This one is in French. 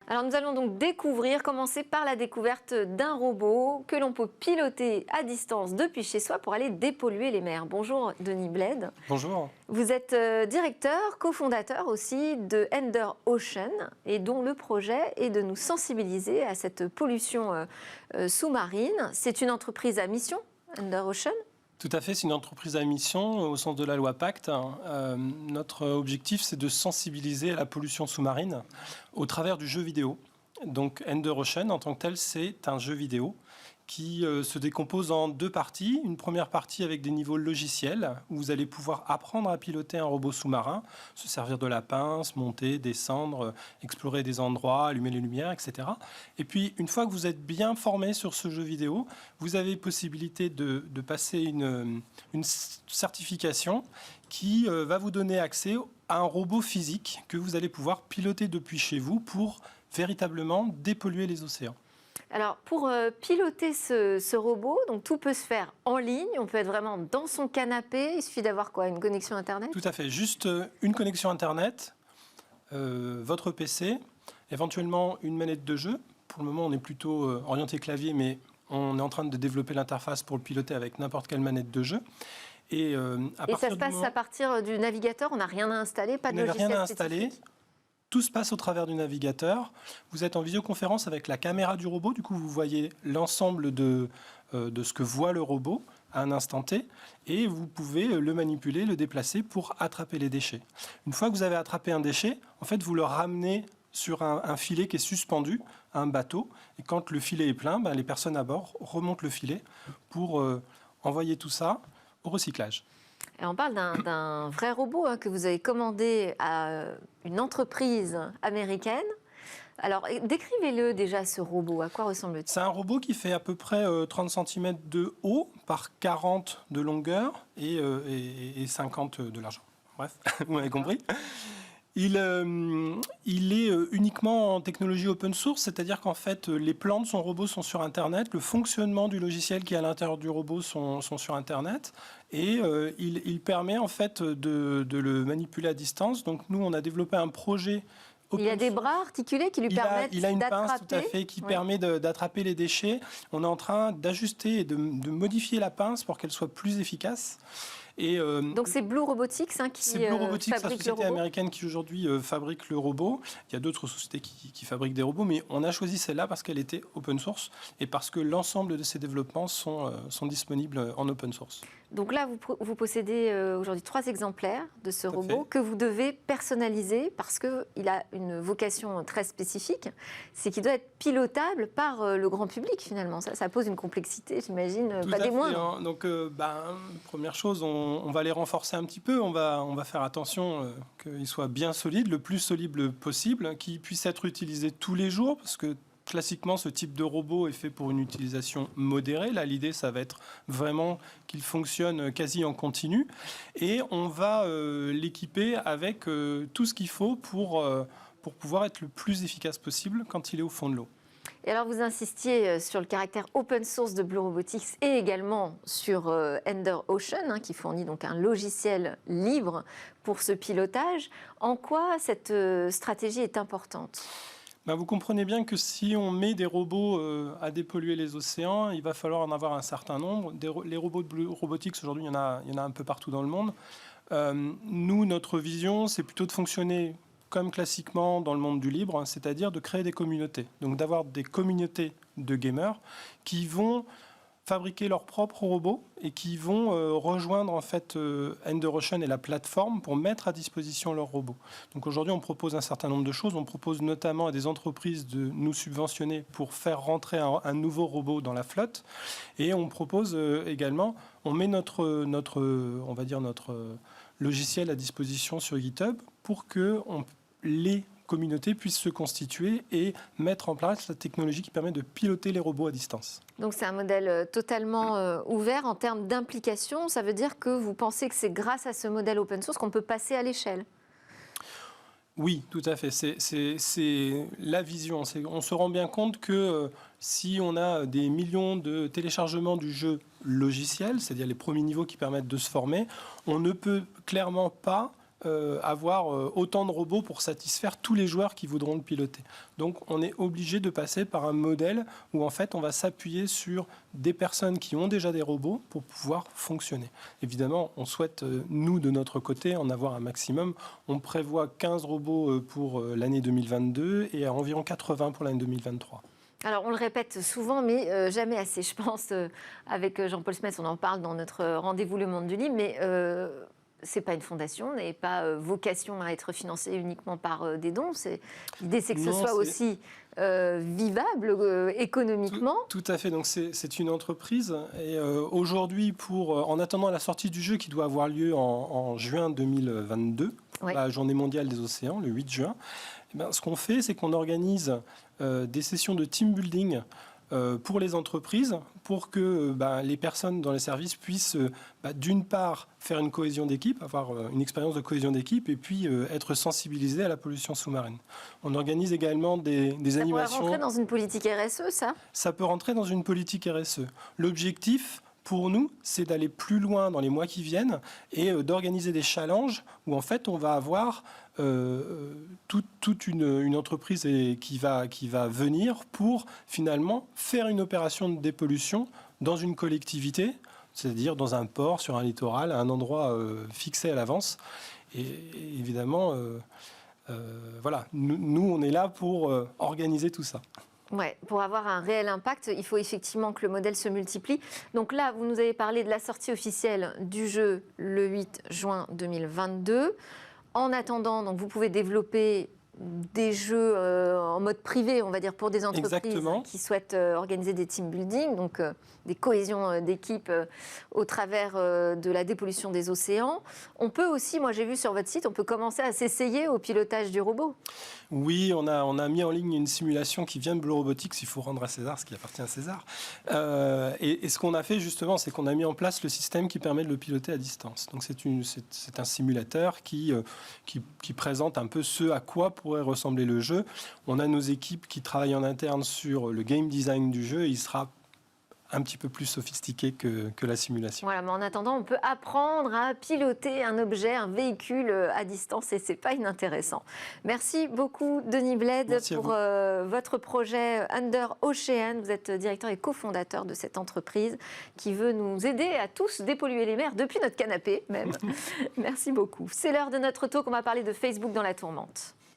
Alors nous allons donc commencer par la découverte d'un robot que l'on peut piloter à distance depuis chez soi pour aller dépolluer les mers. Bonjour Denis Bled. Bonjour. Vous êtes directeur, cofondateur aussi de Ender Ocean et dont le projet est de nous sensibiliser à cette pollution sous-marine. C'est une entreprise à mission, Ender Ocean. Tout à fait, c'est une entreprise à mission au sens de la loi Pacte. Notre objectif, c'est de sensibiliser à la pollution sous-marine au travers du jeu vidéo. Donc Ender Ocean, en tant que tel, c'est un jeu vidéo qui se décompose en deux parties. Une première partie avec des niveaux logiciels, où vous allez pouvoir apprendre à piloter un robot sous-marin, se servir de la pince, monter, descendre, explorer des endroits, allumer les lumières, etc. Et puis, une fois que vous êtes bien formé sur ce jeu vidéo, vous avez possibilité de passer une certification qui va vous donner accès à un robot physique que vous allez pouvoir piloter depuis chez vous pour véritablement dépolluer les océans. Alors, pour piloter ce robot, donc tout peut se faire en ligne. On peut être vraiment dans son canapé. Il suffit d'avoir quoi? Une connexion Internet? Tout à fait. Juste une connexion Internet, votre PC, éventuellement une manette de jeu. Pour le moment, on est plutôt orienté clavier, mais on est en train de développer l'interface pour le piloter avec n'importe quelle manette de jeu. Et ça se passe à partir du navigateur? On n'a rien à installer, pas de logiciel rien à spécifique? installer. Tout se passe au travers du navigateur. Vous êtes en visioconférence avec la caméra du robot. Du coup, vous voyez l'ensemble de ce que voit le robot à un instant T. Et vous pouvez le manipuler, le déplacer pour attraper les déchets. Une fois que vous avez attrapé un déchet, en fait, vous le ramenez sur un filet qui est suspendu à un bateau. Et quand le filet est plein, les personnes à bord remontent le filet pour envoyer tout ça au recyclage. Et on parle d'un vrai robot que vous avez commandé à une entreprise américaine. Alors, décrivez-le déjà, ce robot. À quoi ressemble-t-il? C'est un robot qui fait à peu près 30 cm de haut par 40 de longueur et 50 de largeur. Bref, vous m'avez compris. Il est uniquement en technologie open source, c'est-à-dire qu'en fait, les plans de son robot sont sur Internet, le fonctionnement du logiciel qui est à l'intérieur du robot sont sur Internet, et il permet en fait de le manipuler à distance. Donc nous, on a développé un projet. Il a des bras articulés qui lui permettent d'attraper. Il a une pince, tout à fait, qui permet d'attraper les déchets. On est en train d'ajuster et de modifier la pince pour qu'elle soit plus efficace. Et donc c'est Blue Robotics c'est Blue Robotics, la société robot américaine qui aujourd'hui fabrique le robot. Il y a d'autres sociétés qui fabriquent des robots, mais on a choisi celle-là parce qu'elle était open source et parce que l'ensemble de ces développements sont disponibles en open source. Donc là, vous possédez aujourd'hui 3 exemplaires de ce robot que vous devez personnaliser parce qu'il a une vocation très spécifique. C'est qu'il doit être pilotable par le grand public finalement. Ça pose une complexité, j'imagine, pas des moindres. Donc, première chose, on va les renforcer un petit peu. On va faire attention qu'ils soient bien solides, le plus solide possible, qu'ils puissent être utilisés tous les jours parce que classiquement, ce type de robot est fait pour une utilisation modérée. Là, l'idée, ça va être vraiment qu'il fonctionne quasi en continu. Et on va l'équiper avec tout ce qu'il faut pour pouvoir être le plus efficace possible quand il est au fond de l'eau. Et alors, vous insistiez sur le caractère open source de Blue Robotics et également sur Ender Ocean, qui fournit donc un logiciel libre pour ce pilotage. En quoi cette stratégie est importante ? Vous comprenez bien que si on met des robots à dépolluer les océans, il va falloir en avoir un certain nombre. Les robots de Blue Robotics, aujourd'hui, il y en a un peu partout dans le monde. Nous, notre vision, c'est plutôt de fonctionner comme classiquement dans le monde du libre, c'est-à-dire de créer des communautés. Donc d'avoir des communautés de gamers qui vont fabriquer leurs propres robots et qui vont rejoindre en fait Ender Ocean et la plateforme pour mettre à disposition leurs robots. Donc aujourd'hui, on propose un certain nombre de choses. On propose notamment à des entreprises de nous subventionner pour faire rentrer un nouveau robot dans la flotte. Et on propose également, on met notre logiciel à disposition sur GitHub pour que les communautés puissent se constituer et mettre en place la technologie qui permet de piloter les robots à distance. Donc c'est un modèle totalement ouvert en termes d'implication. Ça veut dire que vous pensez que c'est grâce à ce modèle open source qu'on peut passer à l'échelle? Oui, tout à fait. C'est la vision. On se rend bien compte que si on a des millions de téléchargements du jeu logiciel, c'est-à-dire les premiers niveaux qui permettent de se former, on ne peut clairement pas avoir autant de robots pour satisfaire tous les joueurs qui voudront le piloter. Donc on est obligé de passer par un modèle où en fait on va s'appuyer sur des personnes qui ont déjà des robots pour pouvoir fonctionner. Évidemment, on souhaite, nous de notre côté, en avoir un maximum. On prévoit 15 robots pour l'année 2022 et environ 80 pour l'année 2023. Alors, on le répète souvent, mais jamais assez. Je pense, avec Jean-Paul Smets, on en parle dans notre rendez-vous Le Monde du Livre, mais ce n'est pas une fondation, n'est pas vocation à être financée uniquement par des dons. L'idée, c'est que ce soit aussi vivable économiquement. Tout à fait. Donc, c'est une entreprise. Et aujourd'hui, en attendant la sortie du jeu qui doit avoir lieu en juin 2022, la Journée mondiale des océans, le 8 juin, ce qu'on fait, c'est qu'on organise des sessions de team building pour les entreprises, pour que les personnes dans les services puissent, d'une part, faire une cohésion d'équipe, avoir une expérience de cohésion d'équipe, et puis être sensibilisées à la pollution sous-marine. On organise également des animations... Ça pourrait rentrer dans une politique RSE, ça ? Ça peut rentrer dans une politique RSE. L'objectif, pour nous, c'est d'aller plus loin dans les mois qui viennent et d'organiser des challenges où, en fait, on va avoir toute une entreprise qui va venir pour, finalement, faire une opération de dépollution dans une collectivité, c'est-à-dire dans un port, sur un littoral, à un endroit fixé à l'avance. Et évidemment, voilà, nous, on est là pour organiser tout ça. Ouais, pour avoir un réel impact, il faut effectivement que le modèle se multiplie. Donc là, vous nous avez parlé de la sortie officielle du jeu le 8 juin 2022. En attendant, donc vous pouvez développer des jeux en mode privé, on va dire, pour des entreprises qui souhaitent organiser des team building, donc des cohésions d'équipe au travers de la dépollution des océans. On peut aussi, moi j'ai vu sur votre site, on peut commencer à s'essayer au pilotage du robot. Oui, on a mis en ligne une simulation qui vient de Blue Robotics, il faut rendre à César ce qui appartient à César. Et ce qu'on a fait justement, c'est qu'on a mis en place le système qui permet de le piloter à distance. Donc c'est un simulateur qui présente un peu ce à quoi pourrait ressembler le jeu. On a nos équipes qui travaillent en interne sur le game design du jeu et il sera un petit peu plus sophistiqué que la simulation. Voilà, mais en attendant, on peut apprendre à piloter un objet, un véhicule à distance et c'est pas inintéressant. Merci beaucoup Denis Bled pour votre projet Under Ocean. Vous êtes directeur et cofondateur de cette entreprise qui veut nous aider à tous dépolluer les mers depuis notre canapé même. Merci beaucoup. C'est l'heure de notre talk. On va parler de Facebook dans la tourmente.